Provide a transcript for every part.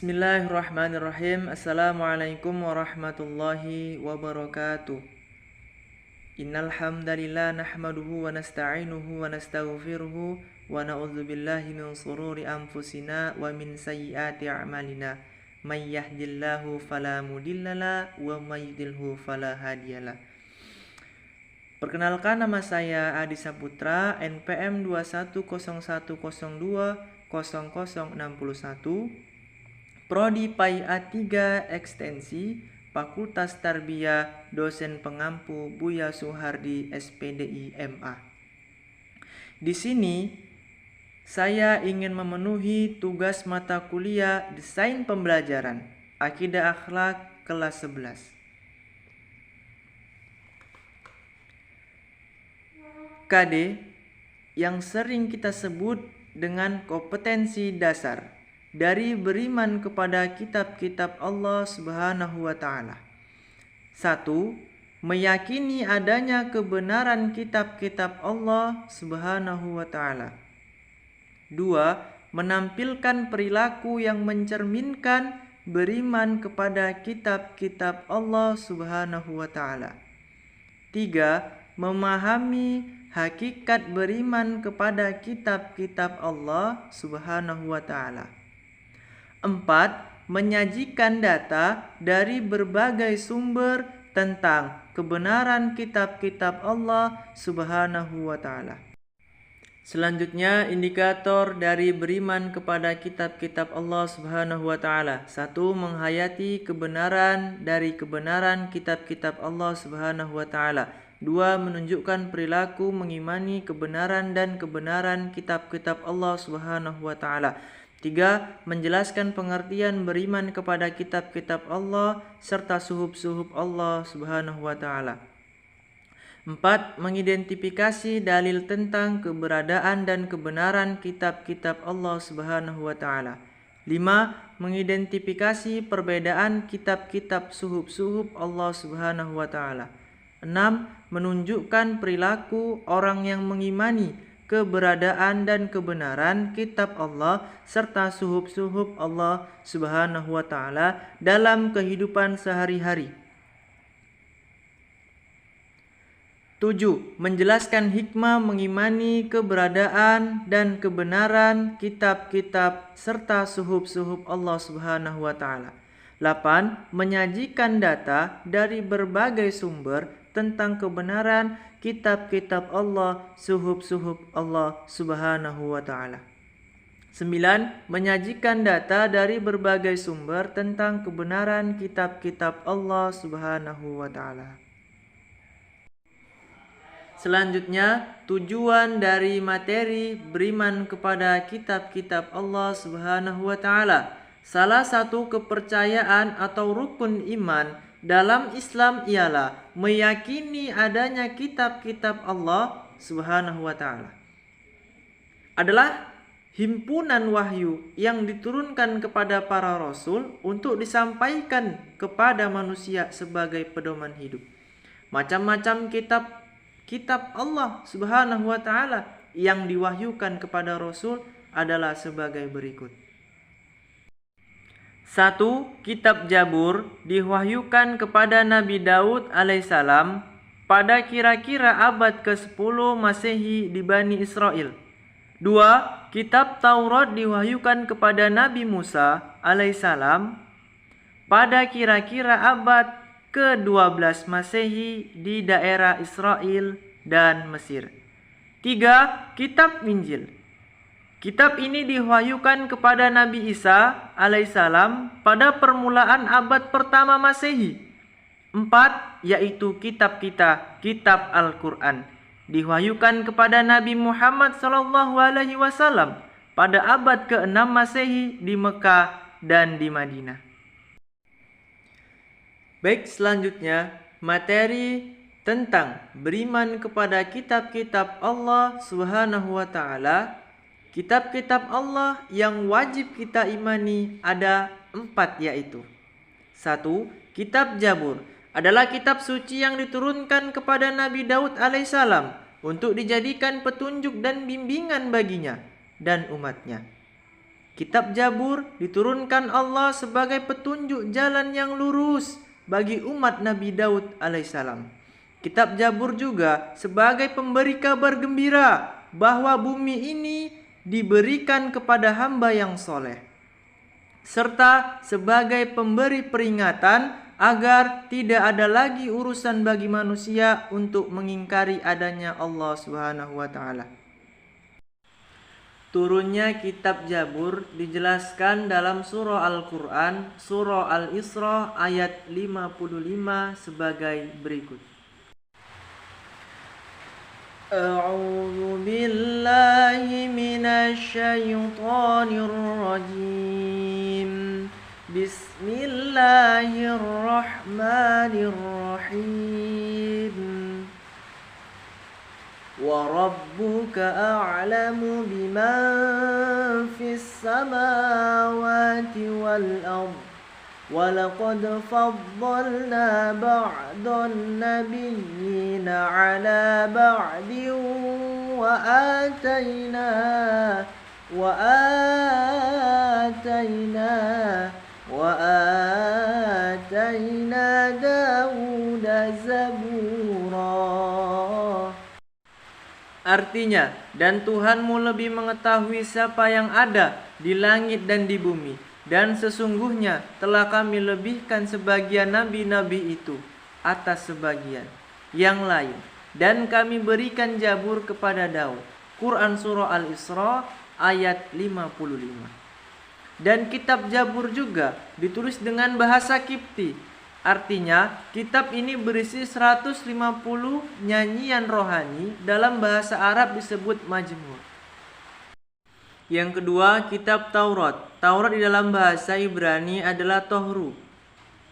Bismillahirrahmanirrahim. Assalamualaikum warahmatullahi wabarakatuh. Innal hamdalillah nahmaduhu wa nasta'inuhu wa nastaghfiruhu wa na'udzu billahi min shururi anfusina wa min sayyiati a'malina. May yahdihillahu fala mudhillalah wa may yudhlilhu fala hadiyalah. Perkenalkan, nama saya Adi Saputra, NPM 2101020061, Prodi PAI A3 Ekstensi, Fakultas Tarbiyah, dosen pengampu Buya Suhardi, SPDI MA. Di sini saya ingin memenuhi tugas mata kuliah Desain Pembelajaran Akidah Akhlak kelas 11. KD yang sering kita sebut dengan kompetensi dasar dari beriman kepada kitab-kitab Allah Subhanahu wa Ta'ala. 1. Meyakini adanya kebenaran kitab-kitab Allah Subhanahu wa Ta'ala. 2. Menampilkan perilaku yang mencerminkan beriman kepada kitab-kitab Allah Subhanahu wa Ta'ala. 3. Memahami hakikat beriman kepada kitab-kitab Allah Subhanahu wa Ta'ala. 4. Menyajikan data dari berbagai sumber tentang kebenaran kitab-kitab Allah Subhanahu wa Ta'ala. Selanjutnya, indikator dari beriman kepada kitab-kitab Allah Subhanahu wa Ta'ala. 1. Menghayati kebenaran dari kebenaran kitab-kitab Allah Subhanahu wa Ta'ala. 2. Menunjukkan perilaku mengimani kebenaran dan kebenaran kitab-kitab Allah Subhanahu wa Ta'ala. 3. Menjelaskan pengertian beriman kepada kitab-kitab Allah serta suhub-suhub Allah Subhanahu wa Ta'ala. 4. Mengidentifikasi dalil tentang keberadaan dan kebenaran kitab-kitab Allah Subhanahu wa Ta'ala. 5. Mengidentifikasi perbedaan kitab-kitab suhub-suhub Allah Subhanahu wa Ta'ala. 6. Menunjukkan perilaku orang yang mengimani keberadaan dan kebenaran kitab Allah serta suhub-suhub Allah Subhanahu wa Ta'ala dalam kehidupan sehari-hari. 7. Menjelaskan hikmah mengimani keberadaan dan kebenaran kitab-kitab serta suhub-suhub Allah Subhanahu wa Ta'ala. 8. Menyajikan data dari berbagai sumber tentang kebenaran kitab-kitab Allah, suhub-suhub Allah Subhanahu wa Ta'ala. 9. Menyajikan data dari berbagai sumber tentang kebenaran kitab-kitab Allah Subhanahu wa Ta'ala. Selanjutnya, tujuan dari materi beriman kepada kitab-kitab Allah Subhanahu wa Ta'ala. Salah satu kepercayaan atau rukun iman dalam Islam ialah meyakini adanya kitab-kitab Allah Subhanahu wa Ta'ala. Adalah himpunan wahyu yang diturunkan kepada para rasul untuk disampaikan kepada manusia sebagai pedoman hidup. Macam-macam kitab Allah Subhanahu wa Ta'ala yang diwahyukan kepada rasul adalah sebagai berikut. 1. Kitab Jabur diwahyukan kepada Nabi Daud alaihissalam pada kira-kira abad ke-10 Masehi di Bani Israel. 2. Kitab Taurat diwahyukan kepada Nabi Musa alaihissalam pada kira-kira abad ke-12 Masehi di daerah Israel dan Mesir. 3. Kitab Injil. Kitab ini diwahyukan kepada Nabi Isa alaihissalam pada permulaan abad pertama Masehi. 4. Yaitu kitab kita, kitab Al-Quran, diwahyukan kepada Nabi Muhammad SAW pada abad ke-6 Masehi di Mekah dan di Madinah. Baik, selanjutnya materi tentang beriman kepada kitab-kitab Allah Subhanahu wa Ta'ala. Kitab-kitab Allah yang wajib kita imani ada 4, yaitu 1. Kitab Jabur adalah kitab suci yang diturunkan kepada Nabi Daud alaihissalam untuk dijadikan petunjuk dan bimbingan baginya dan umatnya. Kitab Zabur diturunkan Allah sebagai petunjuk jalan yang lurus bagi umat Nabi Daud alaihissalam. Kitab Zabur juga sebagai pemberi kabar gembira bahwa bumi ini diberikan kepada hamba yang soleh, serta sebagai pemberi peringatan agar tidak ada lagi urusan bagi manusia untuk mengingkari adanya Allah Subhanahu wa taala. Turunnya kitab Zabur dijelaskan dalam surah Al-Quran, surah Al-Isra ayat 55 sebagai berikut. A'udzu billahi minasy syaithanir rajim. Bismillahirrahmanirrahim. وَرَبُّكَ أَعْلَمُ بِمَنْ فِي السَّمَاوَاتِ وَالْأَرْضِ وَلَقَدْ فَضَّلْنَا بَعْضَ النَّبِيِّينَ عَلَى بَعْضٍ وَآتَيْنَا دَاوُودَ زَبُورًا. Artinya, dan Tuhanmu lebih mengetahui siapa yang ada di langit dan di bumi. Dan sesungguhnya telah kami lebihkan sebagian nabi-nabi itu atas sebagian yang lain. Dan kami berikan Zabur kepada Daud. Quran Surah Al-Isra ayat 55. Dan kitab Zabur juga ditulis dengan bahasa Kipti. Artinya, kitab ini berisi 150 nyanyian rohani dalam bahasa Arab disebut Mazmur. Yang kedua, kitab Taurat. Taurat di dalam bahasa Ibrani adalah Tohru.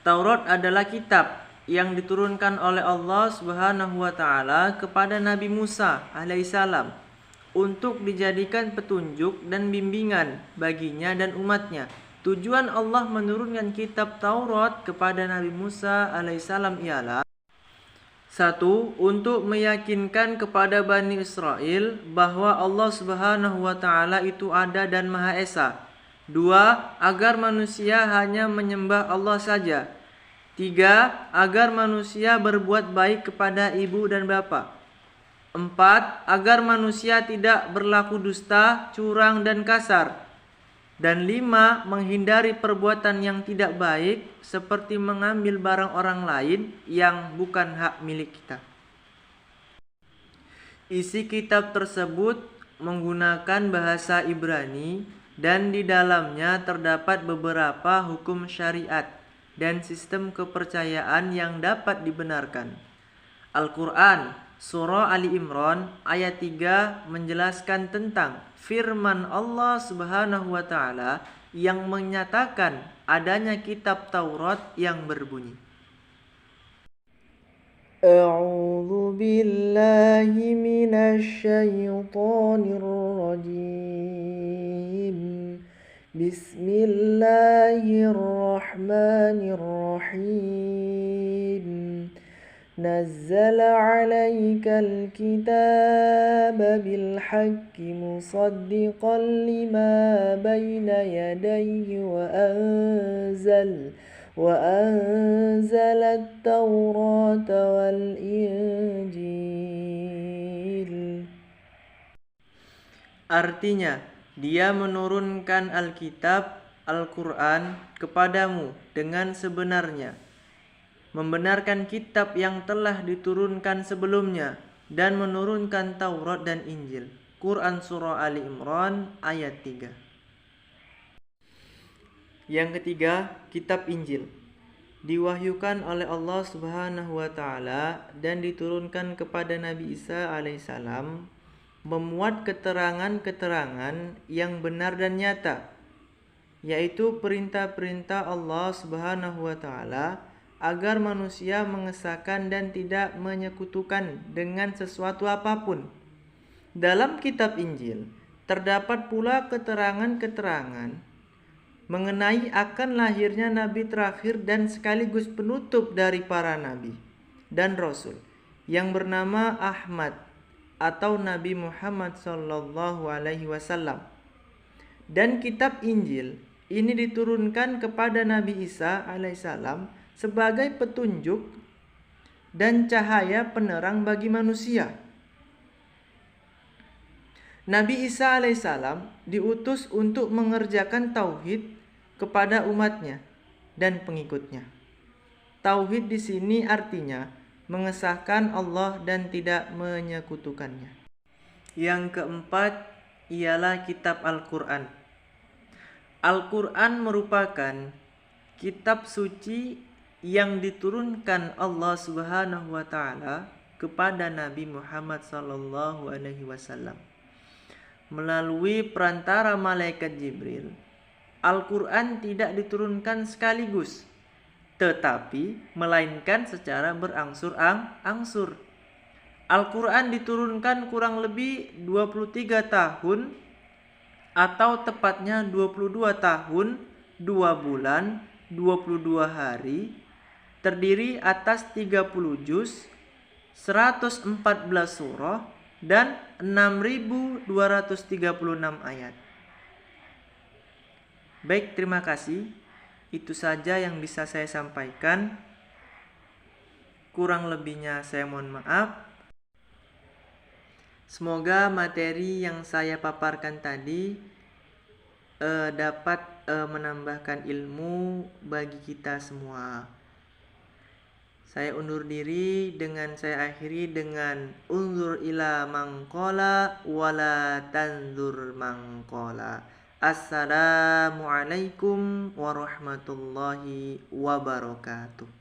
Taurat adalah kitab yang diturunkan oleh Allah Subhanahu wa taala kepada Nabi Musa alaihissalam untuk dijadikan petunjuk dan bimbingan baginya dan umatnya. Tujuan Allah menurunkan kitab Taurat kepada Nabi Musa alaihissalam ialah: 1. Untuk meyakinkan kepada Bani Israel bahwa Allah Subhanahu wa taala itu ada dan Maha Esa. 2. Agar manusia hanya menyembah Allah saja. 3. Agar manusia berbuat baik kepada ibu dan bapa. 4. Agar manusia tidak berlaku dusta, curang dan kasar. Dan 5. Menghindari perbuatan yang tidak baik seperti mengambil barang orang lain yang bukan hak milik kita. Isi kitab tersebut menggunakan bahasa Ibrani dan di dalamnya terdapat beberapa hukum syariat dan sistem kepercayaan yang dapat dibenarkan. Al-Quran Surah Ali Imran ayat 3 menjelaskan tentang firman Allah Subhanahu wa taala yang menyatakan adanya kitab Taurat yang berbunyi: A'udzu billahi minasy syaithanir rajim. Bismillahirrahmanirrahim. نزل عليك الكتاب بالحق مصدقا لما بين يديه وأنزل التوراة والإنجيل. Artinya, Dia menurunkan Alkitab, Al-Quran kepadamu dengan sebenarnya, membenarkan kitab yang telah diturunkan sebelumnya, dan menurunkan Taurat dan Injil. Quran Surah Ali Imran ayat 3. Yang ketiga, kitab Injil diwahyukan oleh Allah Subhanahu wa taala dan diturunkan kepada Nabi Isa alaihissalam, memuat keterangan-keterangan yang benar dan nyata, yaitu perintah-perintah Allah Subhanahu wa taala agar manusia mengesahkan dan tidak menyekutukan dengan sesuatu apapun. Dalam kitab Injil terdapat pula keterangan-keterangan mengenai akan lahirnya nabi terakhir dan sekaligus penutup dari para nabi dan rasul yang bernama Ahmad atau Nabi Muhammad sallallahu alaihi wasallam. Dan kitab Injil ini diturunkan kepada Nabi Isa alaihissalam sebagai petunjuk dan cahaya penerang bagi manusia. Nabi Isa alaihissalam diutus untuk mengerjakan tauhid kepada umatnya dan pengikutnya. Tauhid di sini artinya mengesahkan Allah dan tidak menyekutukannya. Yang keempat ialah kitab Al-Quran. Al-Quran merupakan kitab suci yang diturunkan Allah Subhanahu wa taala kepada Nabi Muhammad sallallahu alaihi wasallam melalui perantara malaikat Jibril. Al-Quran tidak diturunkan sekaligus, tetapi melainkan secara berangsur-angsur. Al-Quran diturunkan kurang lebih 23 tahun atau tepatnya 22 tahun, 2 bulan, 22 hari, terdiri atas 30 juz, 114 surah, dan 6.236 ayat. Baik, terima kasih. Itu saja yang bisa saya sampaikan. Kurang lebihnya saya mohon maaf. Semoga materi yang saya paparkan tadi dapat menambahkan ilmu bagi kita semua. Saya undur diri dengan saya akhiri dengan unzur ila mangqala wala tanzur mangqala. Assalamualaikum warahmatullahi wabarakatuh.